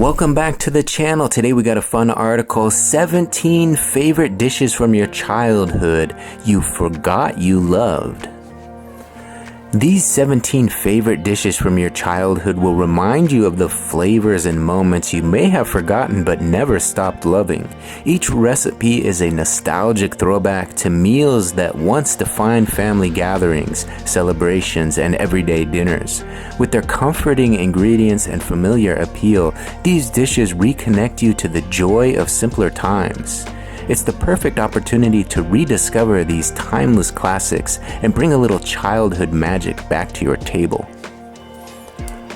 Welcome back to the channel. Today we got a fun article, 17 favorite dishes from your childhood you forgot you loved. These 17 favorite dishes from your childhood will remind you of the flavors and moments you may have forgotten but never stopped loving. Each recipe is a nostalgic throwback to meals that once defined family gatherings, celebrations, and everyday dinners. With their comforting ingredients and familiar appeal, these dishes reconnect you to the joy of simpler times. It's the perfect opportunity to rediscover these timeless classics and bring a little childhood magic back to your table.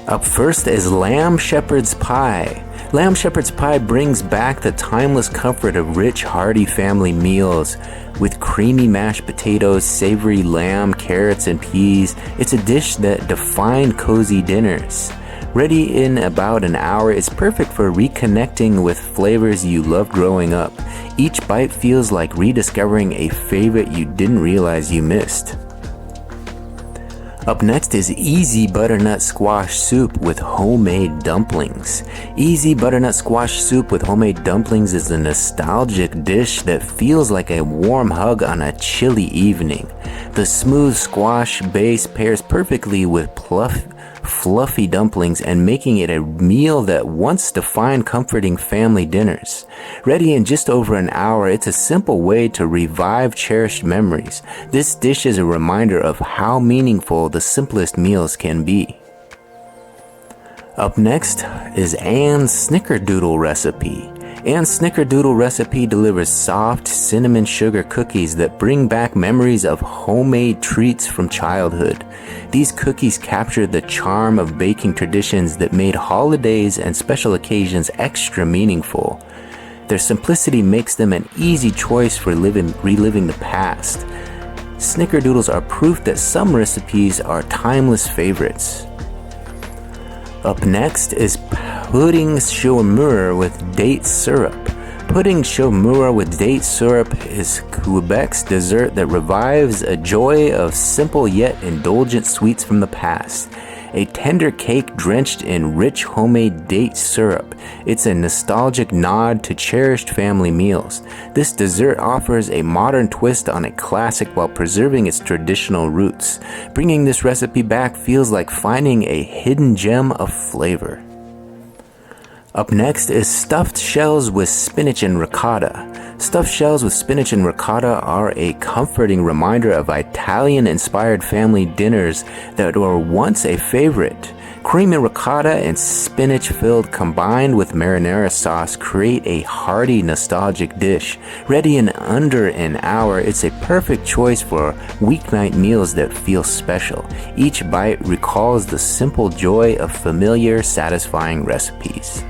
Up first is lamb shepherd's pie. Lamb shepherd's pie brings back the timeless comfort of rich, hearty family meals. With creamy mashed potatoes, savory lamb, carrots, and peas, it's a dish that defined cozy dinners. Ready in about an hour, it's perfect for reconnecting with flavors you loved growing up. Each bite feels like rediscovering a favorite you didn't realize you missed. Up next is easy butternut squash soup with homemade dumplings. Easy butternut squash soup with homemade dumplings is a nostalgic dish that feels like a warm hug on a chilly evening. The smooth squash base pairs perfectly with fluffy dumplings and making it a meal that once defined comforting family dinners. Ready in just over an hour, it's a simple way to revive cherished memories. This dish is a reminder of how meaningful the simplest meals can be. Up next is Anne's Snickerdoodle recipe. Anne's Snickerdoodle recipe delivers soft cinnamon sugar cookies that bring back memories of homemade treats from childhood. These cookies capture the charm of baking traditions that made holidays and special occasions extra meaningful. Their simplicity makes them an easy choice for reliving the past. Snickerdoodles are proof that some recipes are timeless favorites. Up next is pudding chamois with date syrup. Pudding chamois with date syrup is Quebec's dessert that revives a joy of simple yet indulgent sweets from the past. A tender cake drenched in rich homemade date syrup. It's a nostalgic nod to cherished family meals. This dessert offers a modern twist on a classic while preserving its traditional roots. Bringing this recipe back feels like finding a hidden gem of flavor. Up next is stuffed shells with spinach and ricotta. Stuffed shells with spinach and ricotta are a comforting reminder of Italian-inspired family dinners that were once a favorite. Creamy ricotta and spinach filled combined with marinara sauce create a hearty, nostalgic dish. Ready in under an hour, it's a perfect choice for weeknight meals that feel special. Each bite recalls the simple joy of familiar, satisfying recipes.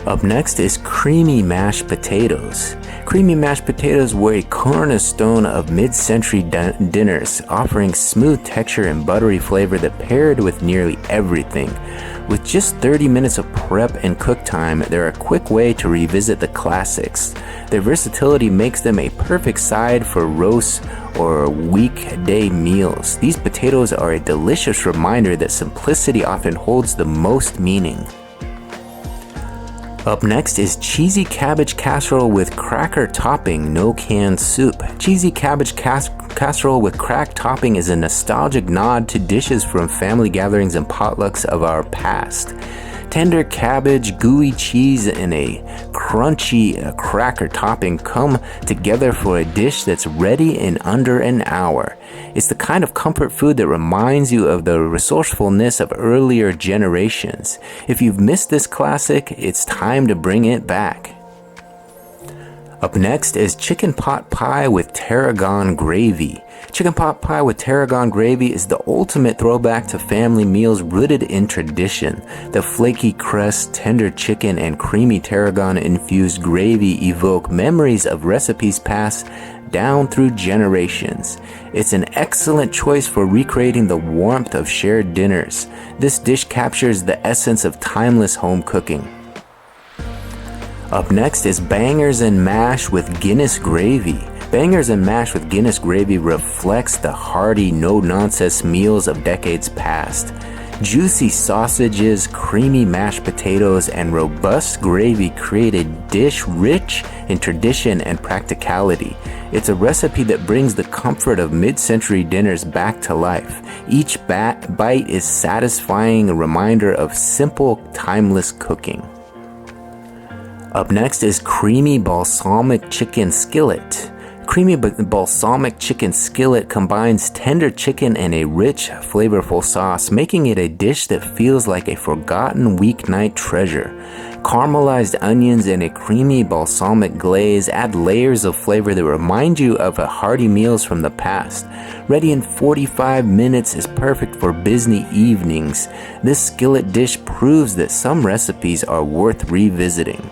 Up next is creamy mashed potatoes. Creamy mashed potatoes were a cornerstone of mid-century dinners, offering smooth texture and buttery flavor that paired with nearly everything. With just 30 minutes of prep and cook time, they're a quick way to revisit the classics. Their versatility makes them a perfect side for roasts or weekday meals. These potatoes are a delicious reminder that simplicity often holds the most meaning. Up next is cheesy cabbage casserole with cracker topping, no canned soup. Cheesy cabbage casserole with cracked topping is a nostalgic nod to dishes from family gatherings and potlucks of our past. Tender cabbage, gooey cheese, and a crunchy cracker topping come together for a dish that's ready in under an hour. It's the kind of comfort food that reminds you of the resourcefulness of earlier generations. If you've missed this classic, it's time to bring it back. Up next is chicken pot pie with tarragon gravy. Chicken pot pie with tarragon gravy is the ultimate throwback to family meals rooted in tradition. The flaky crust, tender chicken, and creamy tarragon-infused gravy evoke memories of recipes passed down through generations. It's an excellent choice for recreating the warmth of shared dinners. This dish captures the essence of timeless home cooking. Up next is bangers and mash with Guinness gravy. Bangers and mash with Guinness gravy reflects the hearty, no-nonsense meals of decades past. Juicy sausages, creamy mashed potatoes, and robust gravy create a dish rich in tradition and practicality. It's a recipe that brings the comfort of mid-century dinners back to life. Each bite is satisfying, a reminder of simple, timeless cooking. Up next is creamy balsamic chicken skillet. Creamy balsamic chicken skillet combines tender chicken and a rich, flavorful sauce, making it a dish that feels like a forgotten weeknight treasure. Caramelized onions and a creamy balsamic glaze add layers of flavor that remind you of hearty meals from the past. Ready in 45 minutes is perfect for busy evenings. This skillet dish proves that some recipes are worth revisiting.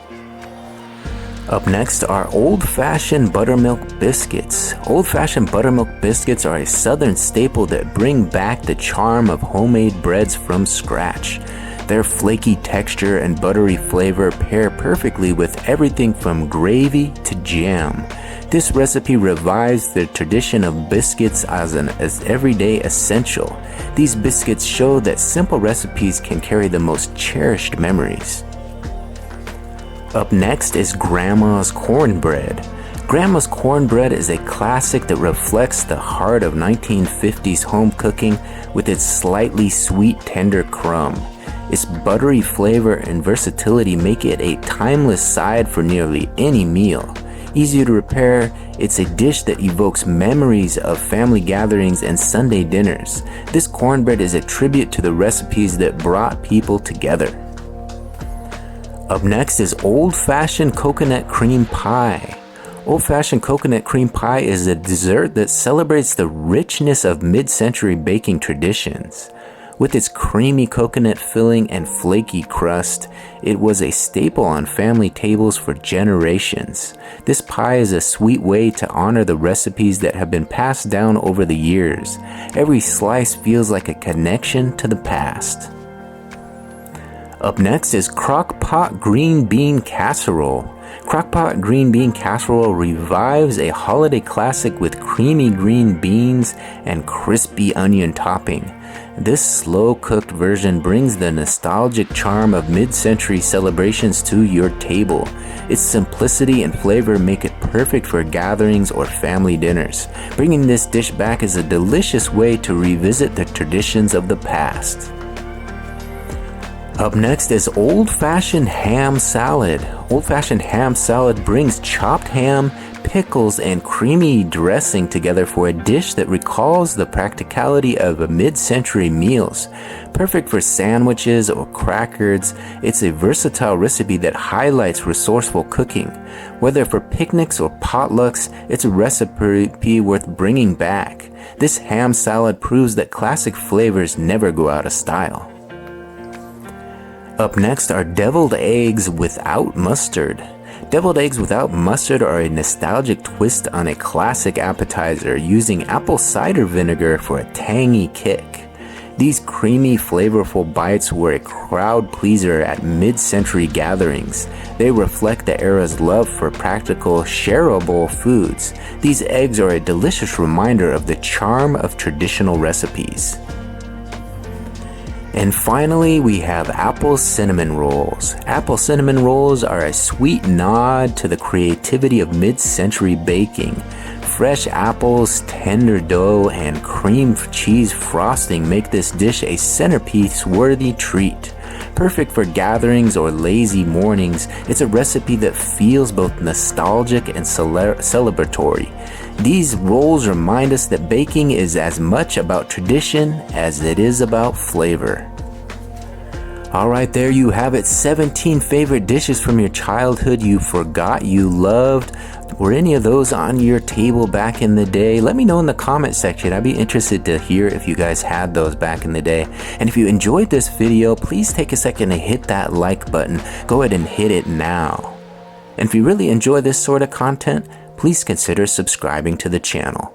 Up next are old-fashioned buttermilk biscuits. Old-fashioned buttermilk biscuits are a southern staple that bring back the charm of homemade breads from scratch. Their flaky texture and buttery flavor pair perfectly with everything from gravy to jam. This recipe revives the tradition of biscuits as everyday essential. These biscuits show that simple recipes can carry the most cherished memories. Up next is Grandma's Cornbread. Grandma's Cornbread is a classic that reflects the heart of 1950s home cooking with its slightly sweet, tender crumb. Its buttery flavor and versatility make it a timeless side for nearly any meal. Easy to prepare, it's a dish that evokes memories of family gatherings and Sunday dinners. This cornbread is a tribute to the recipes that brought people together. Up next is old-fashioned coconut cream pie. Old-fashioned coconut cream pie is a dessert that celebrates the richness of mid-century baking traditions. With its creamy coconut filling and flaky crust, it was a staple on family tables for generations. This pie is a sweet way to honor the recipes that have been passed down over the years. Every slice feels like a connection to the past. Up next is Crock-Pot Green Bean Casserole. Crock-Pot Green Bean Casserole revives a holiday classic with creamy green beans and crispy onion topping. This slow-cooked version brings the nostalgic charm of mid-century celebrations to your table. Its simplicity and flavor make it perfect for gatherings or family dinners. Bringing this dish back is a delicious way to revisit the traditions of the past. Up next is old-fashioned ham salad. Old-fashioned ham salad brings chopped ham, pickles, and creamy dressing together for a dish that recalls the practicality of mid-century meals. Perfect for sandwiches or crackers, it's a versatile recipe that highlights resourceful cooking. Whether for picnics or potlucks, it's a recipe worth bringing back. This ham salad proves that classic flavors never go out of style. Up next are deviled eggs without mustard. Deviled eggs without mustard are a nostalgic twist on a classic appetizer, using apple cider vinegar for a tangy kick. These creamy, flavorful bites were a crowd pleaser at mid-century gatherings. They reflect the era's love for practical, shareable foods. These eggs are a delicious reminder of the charm of traditional recipes. And finally, we have apple cinnamon rolls. Apple cinnamon rolls are a sweet nod to the creativity of mid-century baking. Fresh apples, tender dough, and cream cheese frosting make this dish a centerpiece-worthy treat. Perfect for gatherings or lazy mornings, it's a recipe that feels both nostalgic and celebratory. These rolls remind us that baking is as much about tradition as it is about flavor. Alright, there you have it. 17 favorite dishes from your childhood you forgot you loved. Were any of those on your table back in the day? Let me know in the comment section. I'd be interested to hear if you guys had those back in the day. And if you enjoyed this video, please take a second to hit that like button. Go ahead and hit it now. And if you really enjoy this sort of content, please consider subscribing to the channel.